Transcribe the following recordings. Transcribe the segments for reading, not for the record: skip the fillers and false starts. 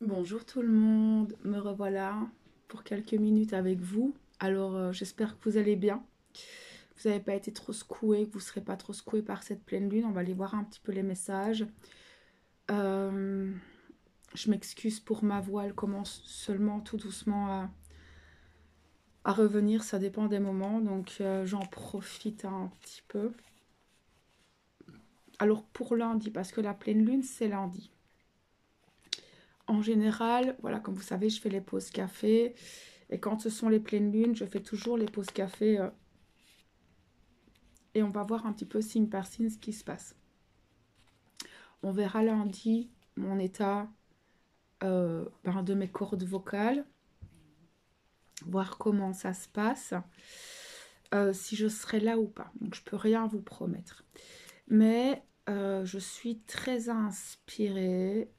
Bonjour tout le monde, me revoilà pour quelques minutes avec vous. Alors j'espère que vous allez bien. Vous n'avez pas été trop secoué, que vous ne serez pas trop secoué par cette pleine lune. On va aller voir un petit peu les messages. Euh, je m'excuse pour ma voix, elle commence seulement tout doucement à revenir, ça dépend des moments, donc j'en profite un petit peu. Alors pour lundi, parce que la pleine lune c'est lundi. En général, voilà, comme vous savez, je fais les pauses café. Et quand ce sont les pleines lunes, je fais toujours les pauses café et on va voir un petit peu signe par signe ce qui se passe. On verra lundi mon état de mes cordes vocales, voir comment ça se passe, si je serai là ou pas. Donc je peux rien vous promettre. Mais je suis très inspirée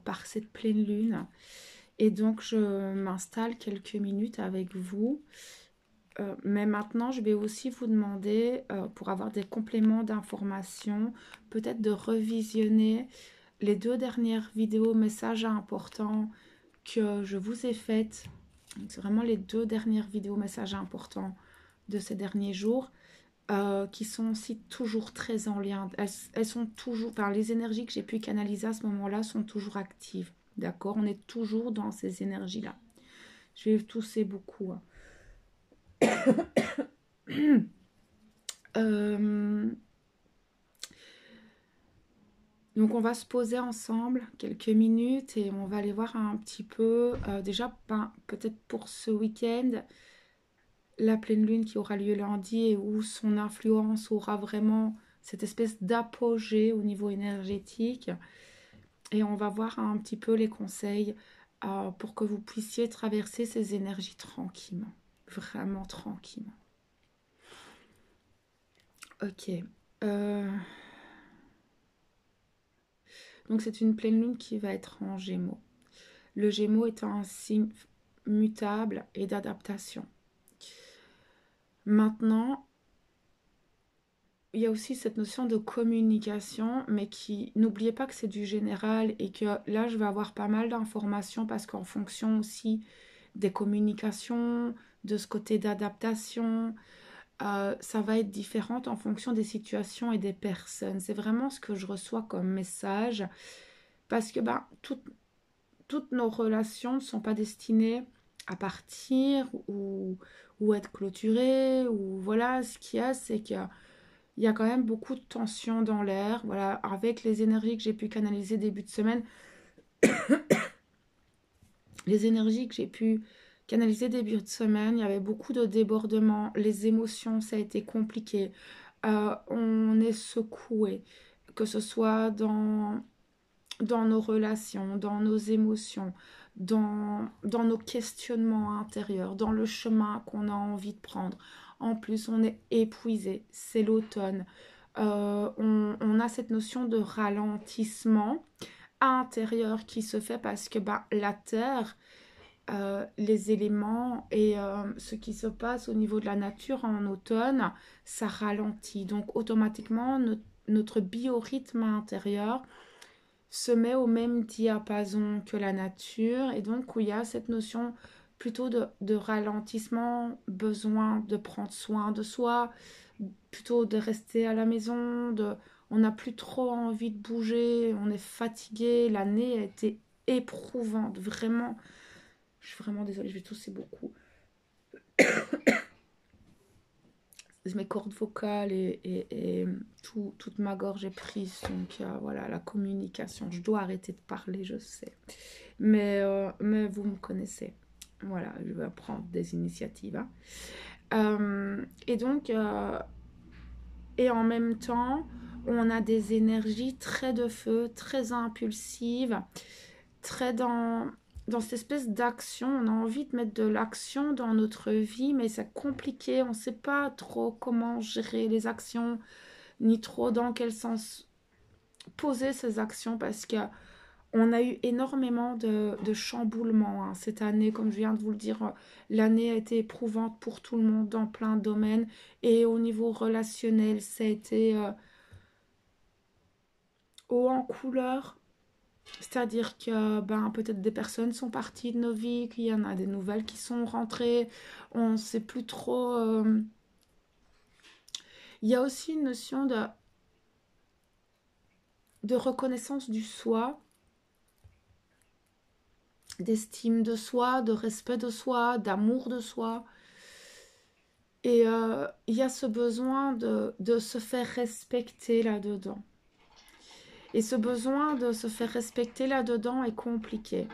par cette pleine lune. Et donc je m'installe quelques minutes avec vous. Mais maintenant, je vais aussi vous demander, pour avoir des compléments d'informations, peut-être de revisionner les 2 dernières vidéos messages importants que je vous ai faites. C'est vraiment les 2 dernières vidéos messages importants de ces derniers jours, qui sont aussi toujours très en lien. Elles sont toujours, enfin, les énergies que j'ai pu canaliser à ce moment-là sont toujours actives. D'accord? On est toujours dans ces énergies-là. Je vais tousser beaucoup, hein. Euh, Donc on va se poser ensemble quelques minutes et on va aller voir un petit peu, déjà peut-être pour ce week-end, la pleine lune qui aura lieu lundi et où son influence aura vraiment cette espèce d'apogée au niveau énergétique. Et on va voir un petit peu les conseils pour que vous puissiez traverser ces énergies tranquillement, vraiment tranquillement. Ok. Euh, Donc c'est une pleine lune qui va être en Gémeaux. Le Gémeaux est un signe mutable et d'adaptation. Maintenant, il y a aussi cette notion de communication, mais qui n'oubliez pas que c'est du général et que là, je vais avoir pas mal d'informations parce qu'en fonction aussi des communications, de ce côté d'adaptation, ça va être différent en fonction des situations et des personnes. C'est vraiment ce que je reçois comme message parce que toutes nos relations ne sont pas destinées à partir ou être clôturées. Ou voilà, ce qu'il y a, c'est qu'il y a quand même beaucoup de tension dans l'air. Voilà, avec les énergies que j'ai pu canaliser début de semaine, les énergies que j'ai pu canaliser début de semaine, il y avait beaucoup de débordements. Les émotions, ça a été compliqué. On est secoué, que ce soit dans nos relations, dans nos émotions, dans nos questionnements intérieurs, dans le chemin qu'on a envie de prendre. En plus, on est épuisé, c'est l'automne. On a cette notion de ralentissement intérieur qui se fait parce que la Terre, les éléments et ce qui se passe au niveau de la nature en automne, ça ralentit. Donc automatiquement, notre biorhythme intérieur se met au même diapason que la nature et donc où il y a cette notion plutôt de ralentissement, besoin de prendre soin de soi, plutôt de rester à la maison, on n'a plus trop envie de bouger, on est fatigué, l'année a été éprouvante, vraiment, je suis vraiment désolée, je vais tousser beaucoup. Mes cordes vocales et toute ma gorge est prise, donc voilà, la communication, je dois arrêter de parler, je sais. Mais vous me connaissez. Voilà, je vais prendre des initiatives, hein. Et donc, et en même temps, on a des énergies très de feu, très impulsives, très dans cette espèce d'action. On a envie de mettre de l'action dans notre vie, mais c'est compliqué. On ne sait pas trop comment gérer les actions, ni trop dans quel sens poser ces actions parce que on a eu énormément de chamboulements, hein, cette année. Comme je viens de vous le dire, l'année a été éprouvante pour tout le monde dans plein de domaines. Et au niveau relationnel, ça a été haut en couleur, C'est-à-dire que ben, peut-être des personnes sont parties de nos vies, qu'il y en a des nouvelles qui sont rentrées, on ne sait plus trop. Il y a aussi une notion de reconnaissance du soi, d'estime de soi, de respect de soi, d'amour de soi. Et il y a ce besoin de se faire respecter là-dedans. Et ce besoin de se faire respecter là-dedans est compliqué.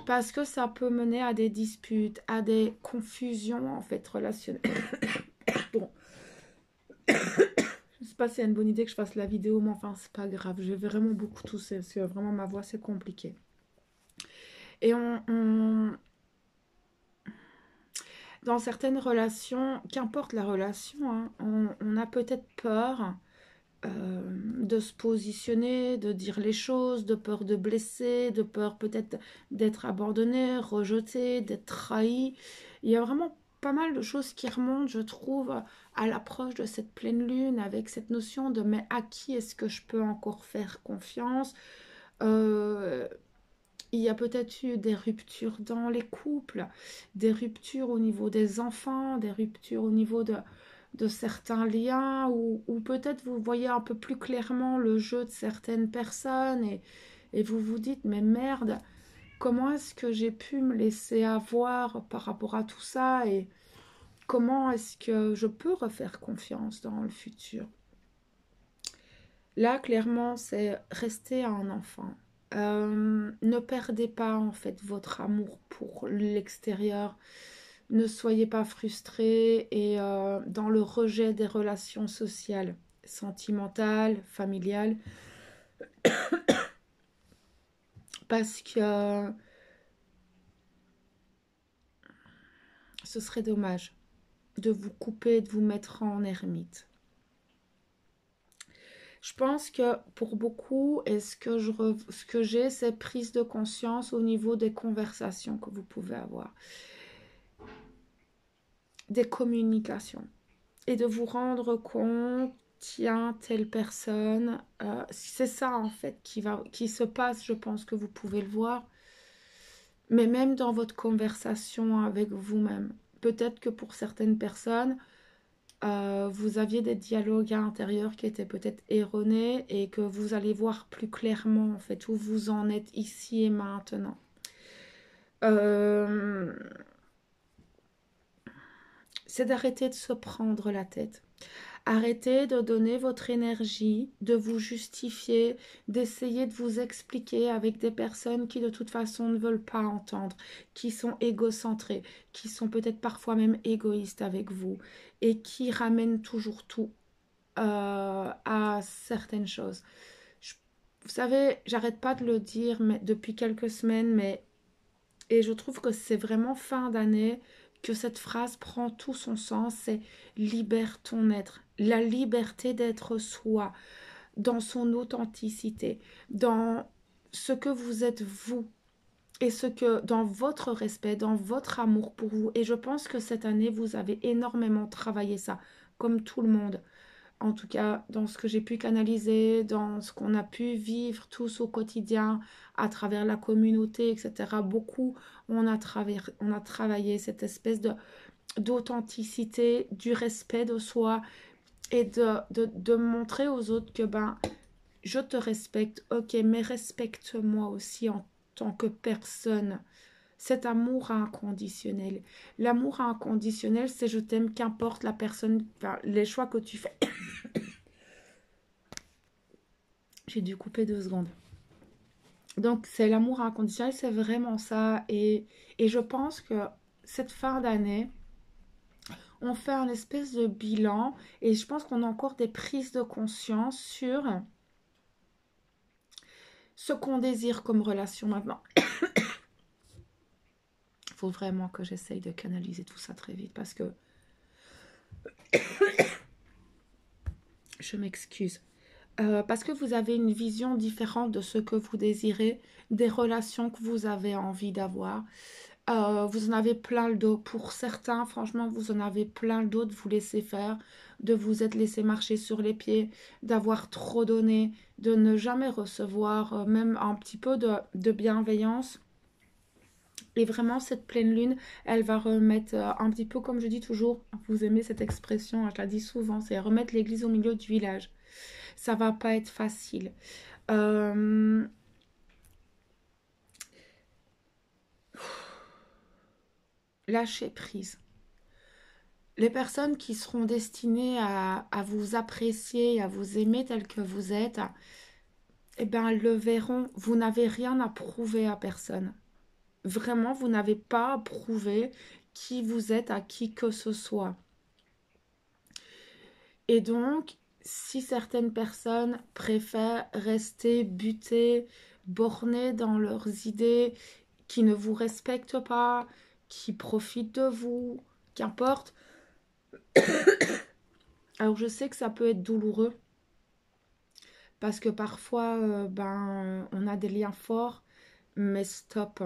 Parce que ça peut mener à des disputes, à des confusions en fait relationnelles. Bon, je ne sais pas si c'est une bonne idée que je fasse la vidéo, mais enfin c'est pas grave. Je vais vraiment beaucoup tousser parce que vraiment ma voix c'est compliqué. Et dans certaines relations, qu'importe la relation, hein, on a peut-être peur de se positionner, de dire les choses, de peur de blesser, de peur peut-être d'être abandonné, rejeté, d'être trahi. Il y a vraiment pas mal de choses qui remontent, je trouve, à l'approche de cette pleine lune, avec cette notion de mais à qui est-ce que je peux encore faire confiance. Euh, il y a peut-être eu des ruptures dans les couples, des ruptures au niveau des enfants, des ruptures au niveau de certains liens, ou peut-être vous voyez un peu plus clairement le jeu de certaines personnes et vous vous dites, mais merde, comment est-ce que j'ai pu me laisser avoir par rapport à tout ça et comment est-ce que je peux refaire confiance dans le futur. Là, clairement, c'est rester un enfant. Ne perdez pas en fait votre amour pour l'extérieur. Ne soyez pas frustrés et dans le rejet des relations sociales, sentimentales, familiales, parce que ce serait dommage de vous couper, de vous mettre en ermite. Je pense que pour beaucoup, ce que j'ai, c'est prise de conscience au niveau des conversations que vous pouvez avoir, des communications, et de vous rendre compte, tiens, telle personne, c'est ça en fait qui se passe, je pense que vous pouvez le voir, mais même dans votre conversation avec vous-même. Peut-être que pour certaines personnes, vous aviez des dialogues intérieurs qui étaient peut-être erronés et que vous allez voir plus clairement en fait où vous en êtes ici et maintenant. Euh, c'est d'arrêter de se prendre la tête. Arrêtez de donner votre énergie, de vous justifier, d'essayer de vous expliquer avec des personnes qui de toute façon ne veulent pas entendre, qui sont égocentrées, qui sont peut-être parfois même égoïstes avec vous et qui ramènent toujours tout à certaines choses. Vous savez, j'arrête pas de le dire mais, depuis quelques semaines, et je trouve que c'est vraiment fin d'année que cette phrase prend tout son sens, c'est libère ton être, la liberté d'être soi, dans son authenticité, dans ce que vous êtes vous, et ce que dans votre respect, dans votre amour pour vous. Et je pense que cette année, vous avez énormément travaillé ça, comme tout le monde. En tout cas, dans ce que j'ai pu canaliser, dans ce qu'on a pu vivre tous au quotidien, à travers la communauté, etc. Beaucoup, on a travaillé cette espèce d'authenticité, du respect de soi et de montrer aux autres que ben, je te respecte, ok, mais respecte-moi aussi en tant que personne. Cet amour inconditionnel. L'amour inconditionnel, c'est je t'aime, qu'importe la personne, enfin, les choix que tu fais. J'ai dû couper 2 secondes. Donc, c'est l'amour inconditionnel, c'est vraiment ça. Et je pense que cette fin d'année, on fait un espèce de bilan et je pense qu'on a encore des prises de conscience sur ce qu'on désire comme relation maintenant. Il faut vraiment que j'essaye de canaliser tout ça très vite parce que je m'excuse. Parce que vous avez une vision différente de ce que vous désirez, des relations que vous avez envie d'avoir. Vous en avez plein le dos. Pour certains, franchement, vous en avez plein le dos de vous laisser faire, de vous être laissé marcher sur les pieds, d'avoir trop donné, de ne jamais recevoir même un petit peu de bienveillance. Et vraiment, cette pleine lune, elle va remettre un petit peu, comme je dis toujours, vous aimez cette expression, hein, je la dis souvent, c'est remettre l'église au milieu du village. Ça va pas être facile. Euh, Lâcher prise. Les personnes qui seront destinées à vous apprécier, à vous aimer tel que vous êtes, eh bien, elles le verront. Vous n'avez rien à prouver à personne. Vraiment, vous n'avez pas à prouver qui vous êtes à qui que ce soit. Et donc, si certaines personnes préfèrent rester butées, bornées dans leurs idées, qui ne vous respectent pas, qui profitent de vous, qu'importe. Alors je sais que ça peut être douloureux parce que parfois on a des liens forts, mais stop.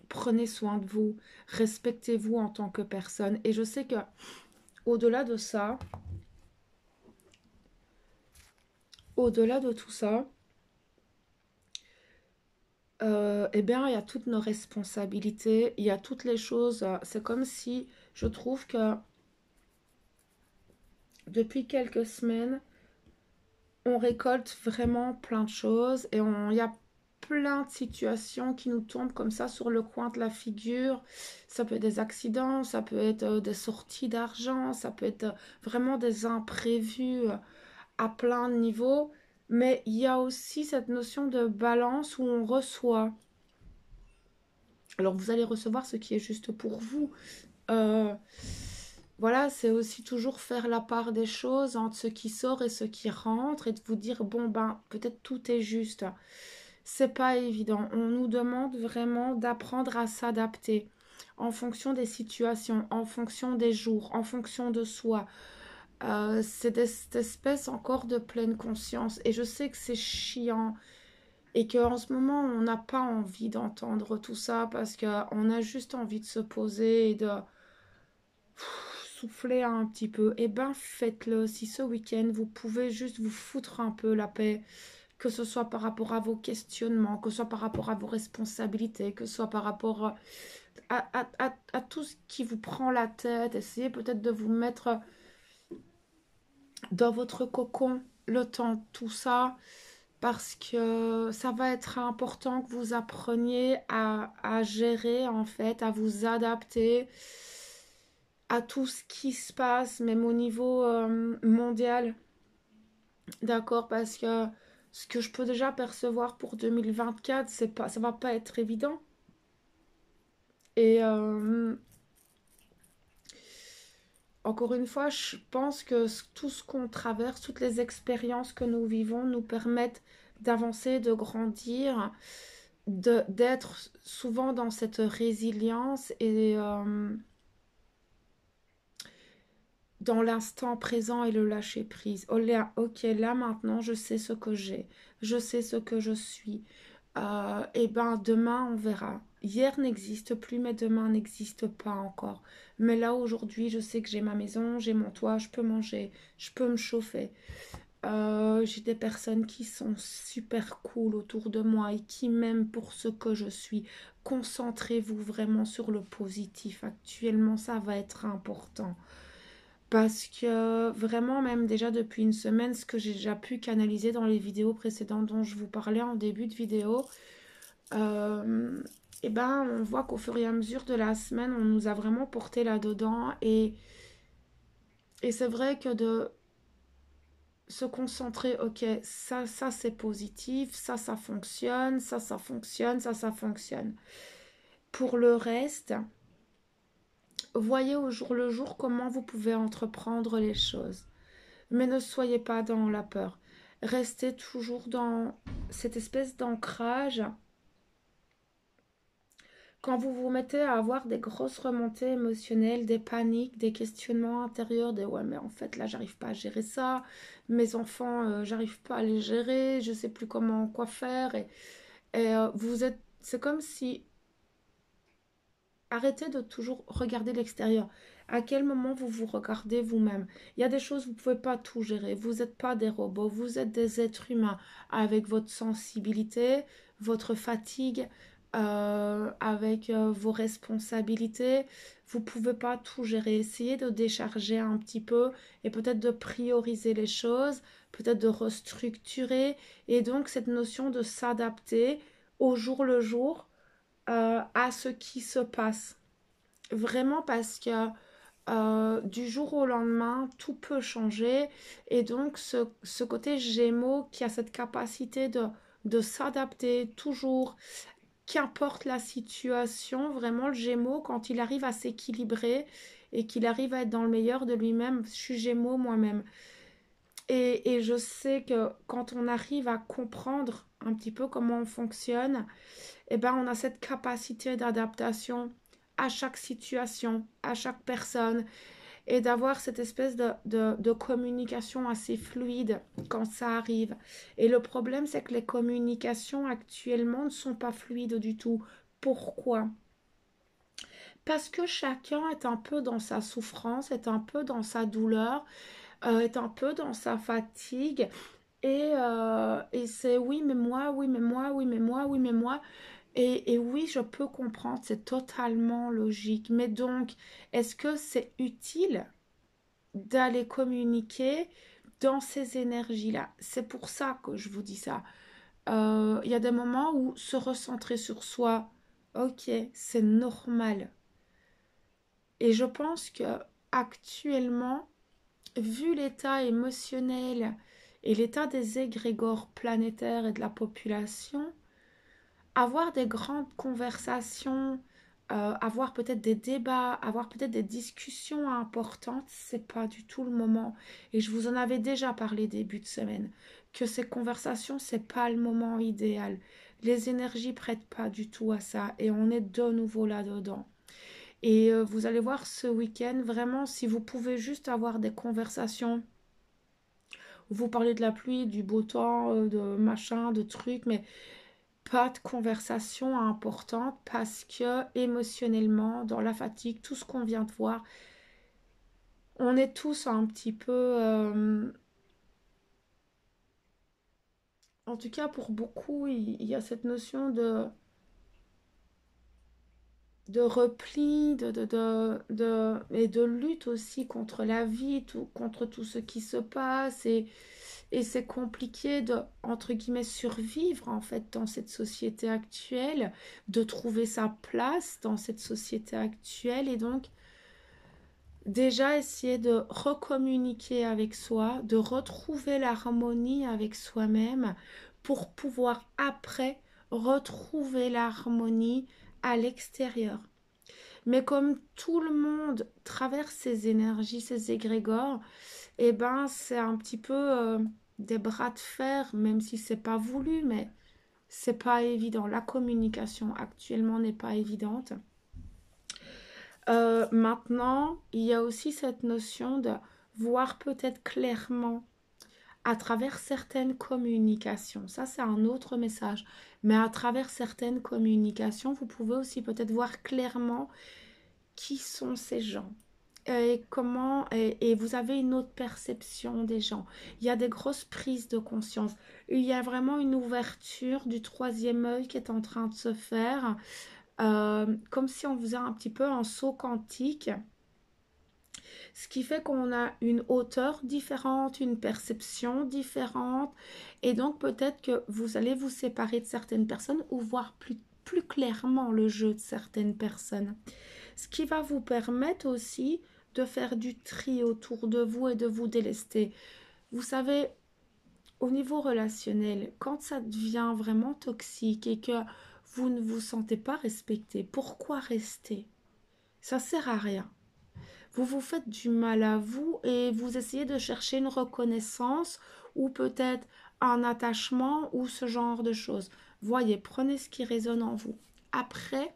Prenez soin de vous, respectez-vous en tant que personne. Et je sais que au-delà de ça, au-delà de tout ça, eh bien, il y a toutes nos responsabilités, il y a toutes les choses. C'est comme si je trouve que depuis quelques semaines, on récolte vraiment plein de choses et il y a plein de situations qui nous tombent comme ça sur le coin de la figure. Ça peut être des accidents, ça peut être des sorties d'argent, ça peut être vraiment des imprévus à plein de niveaux. Mais il y a aussi cette notion de balance où on reçoit. Alors vous allez recevoir ce qui est juste pour vous. Euh, voilà, c'est aussi toujours faire la part des choses entre ce qui sort et ce qui rentre et de vous dire, bon, ben, peut-être tout est juste. C'est pas évident. On nous demande vraiment d'apprendre à s'adapter en fonction des situations, en fonction des jours, en fonction de soi. C'est cette espèce encore de pleine conscience. Et je sais que c'est chiant et qu'en ce moment, on n'a pas envie d'entendre tout ça parce qu'on a juste envie de se poser et de souffler un petit peu, et ben faites-le. Si ce week-end vous pouvez juste vous foutre un peu la paix, que ce soit par rapport à vos questionnements, que ce soit par rapport à vos responsabilités, que ce soit par rapport à tout ce qui vous prend la tête, essayez peut-être de vous mettre dans votre cocon le temps de tout ça, parce que ça va être important que vous appreniez à gérer en fait, à vous adapter à tout ce qui se passe, même au niveau mondial. D'accord, parce que ce que je peux déjà percevoir pour 2024, c'est pas, ça va pas être évident. Et encore une fois, je pense que tout ce qu'on traverse, toutes les expériences que nous vivons nous permettent d'avancer, de grandir, d'être souvent dans cette résilience et dans l'instant présent et le lâcher prise. Oh là, ok, là maintenant, je sais ce que j'ai, je sais ce que je suis. Et ben demain, on verra. Hier n'existe plus, mais demain n'existe pas encore. Mais là, aujourd'hui, je sais que j'ai ma maison, j'ai mon toit, je peux manger, je peux me chauffer. J'ai des personnes qui sont super cool autour de moi et qui m'aiment pour ce que je suis. Concentrez-vous vraiment sur le positif. Actuellement, ça va être important. Parce que vraiment, même déjà depuis une semaine, ce que j'ai déjà pu canaliser dans les vidéos précédentes dont je vous parlais en début de vidéo, euh, et ben on voit qu'au fur et à mesure de la semaine, on nous a vraiment porté là-dedans. Et c'est vrai que de se concentrer, ok, ça c'est positif, ça fonctionne, ça fonctionne, ça fonctionne. Pour le reste, voyez au jour le jour comment vous pouvez entreprendre les choses. Mais ne soyez pas dans la peur. Restez toujours dans cette espèce d'ancrage. Quand vous vous mettez à avoir des grosses remontées émotionnelles, des paniques, des questionnements intérieurs, des ouais mais en fait là j'arrive pas à gérer ça, mes enfants j'arrive pas à les gérer, je sais plus comment quoi faire et vous êtes, c'est comme si arrêtez de toujours regarder l'extérieur. À quel moment vous vous regardez vous-même? Il y a des choses, vous ne pouvez pas tout gérer. Vous n'êtes pas des robots, vous êtes des êtres humains avec votre sensibilité, votre fatigue, avec vos responsabilités. Vous ne pouvez pas tout gérer. Essayez de décharger un petit peu et peut-être de prioriser les choses, peut-être de restructurer. Et donc cette notion de s'adapter au jour le jour à ce qui se passe. Vraiment parce que du jour au lendemain, tout peut changer. Et donc ce côté Gémeaux qui a cette capacité de s'adapter toujours, qu'importe la situation, vraiment le Gémeaux, quand il arrive à s'équilibrer et qu'il arrive à être dans le meilleur de lui-même, je suis Gémeaux moi-même. Et je sais que quand on arrive à comprendre un petit peu comment on fonctionne, eh ben, on a cette capacité d'adaptation à chaque situation, à chaque personne, et d'avoir cette espèce de communication assez fluide quand ça arrive. Et le problème, c'est que les communications actuellement ne sont pas fluides du tout. Pourquoi? Parce que chacun est un peu dans sa souffrance, est un peu dans sa douleur, est un peu dans sa fatigue. Et c'est oui, mais moi, oui, mais moi, oui, mais moi, oui, mais moi. Et oui, je peux comprendre, c'est totalement logique. Mais donc, est-ce que c'est utile d'aller communiquer dans ces énergies-là? C'est pour ça que je vous dis ça. Il y a des moments où se recentrer sur soi, ok, c'est normal. Et je pense que actuellement, vu l'état émotionnel et l'état des égrégores planétaires et de la population, avoir des grandes conversations, avoir peut-être des débats, avoir peut-être des discussions importantes, c'est pas du tout le moment. Et je vous en avais déjà parlé début de semaine, que ces conversations, c'est pas le moment idéal. Les énergies prêtent pas du tout à ça et on est de nouveau là-dedans. Et vous allez voir ce week-end, vraiment, si vous pouvez juste avoir des conversations où vous parlez de la pluie, du beau temps, de machin, de trucs, mais pas de conversation importante parce que émotionnellement, dans la fatigue, tout ce qu'on vient de voir, on est tous un petit peu, en tout cas pour beaucoup, il y a cette notion de repli, et de lutte aussi contre la vie, contre tout ce qui se passe. Et c'est compliqué de, entre guillemets, survivre en fait dans cette société actuelle, de trouver sa place dans cette société actuelle. Et donc, déjà essayer de recommuniquer avec soi, de retrouver l'harmonie avec soi-même pour pouvoir après retrouver l'harmonie à l'extérieur. Mais comme tout le monde traverse ces énergies, ces égrégores, eh ben c'est un petit peu des bras de fer, même si c'est pas voulu, mais c'est pas évident. La communication actuellement n'est pas évidente. Maintenant, il y a aussi cette notion de voir peut-être clairement à travers certaines communications. Ça, c'est un autre message. Mais à travers certaines communications, vous pouvez aussi peut-être voir clairement qui sont ces gens. Et comment et vous avez une autre perception des gens. Il y a des grosses prises de conscience. Il y a vraiment une ouverture du troisième œil qui est en train de se faire, comme si on faisait un petit peu un saut quantique, ce qui fait qu'on a une hauteur différente, une perception différente, et donc peut-être que vous allez vous séparer de certaines personnes ou voir plus clairement le jeu de certaines personnes. Ce qui va vous permettre aussi de faire du tri autour de vous et de vous délester. Vous savez, au niveau relationnel, quand ça devient vraiment toxique et que vous ne vous sentez pas respecté, pourquoi rester? Ça sert à rien. Vous vous faites du mal à vous et vous essayez de chercher une reconnaissance ou peut-être un attachement ou ce genre de choses. Voyez, prenez ce qui résonne en vous. Après,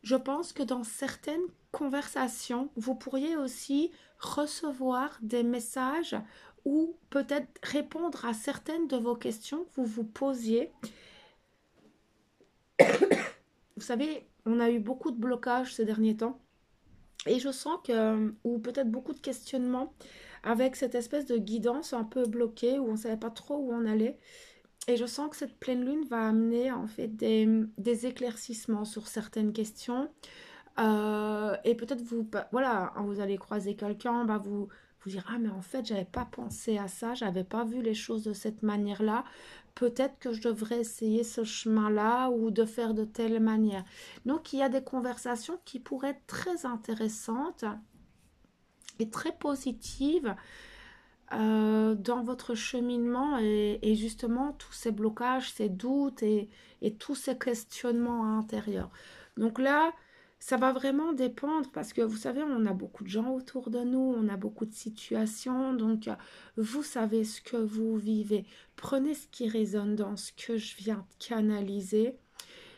je pense que dans certaines conversations, vous pourriez aussi recevoir des messages ou peut-être répondre à certaines de vos questions que vous vous posiez. vous savez, on a eu beaucoup de blocages ces derniers temps. Et je sens que, ou peut-être beaucoup de questionnements, avec cette espèce de guidance un peu bloquée, où on ne savait pas trop où on allait. Et je sens que cette pleine lune va amener en fait des éclaircissements sur certaines questions. Et peut-être vous, bah, voilà, hein, vous allez croiser quelqu'un, bah vous dire, ah mais en fait, j'avais pas pensé à ça, j'avais pas vu les choses de cette manière-là. Peut-être que je devrais essayer ce chemin-là ou de faire de telle manière. Donc, il y a des conversations qui pourraient être très intéressantes et très positives dans votre cheminement et justement tous ces blocages, ces doutes et tous ces questionnements intérieurs. Donc là, ça va vraiment dépendre parce que vous savez, on a beaucoup de gens autour de nous, on a beaucoup de situations, donc vous savez ce que vous vivez. Prenez ce qui résonne dans ce que je viens de canaliser,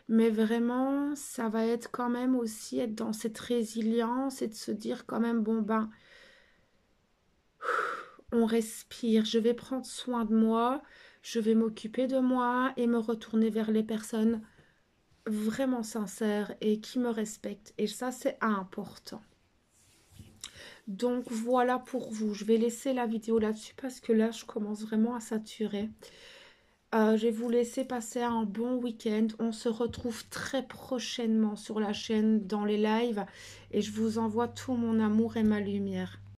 mais vraiment, ça va être quand même aussi être dans cette résilience et de se dire quand même, bon ben, on respire, je vais prendre soin de moi, je vais m'occuper de moi et me retourner vers les personnes vraiment sincères et qui me respectent. Et ça, c'est important. Donc voilà pour vous. Je vais laisser la vidéo là-dessus parce que là, je commence vraiment à saturer. Je vais vous laisser passer un bon week-end. On se retrouve très prochainement sur la chaîne dans les lives et je vous envoie tout mon amour et ma lumière.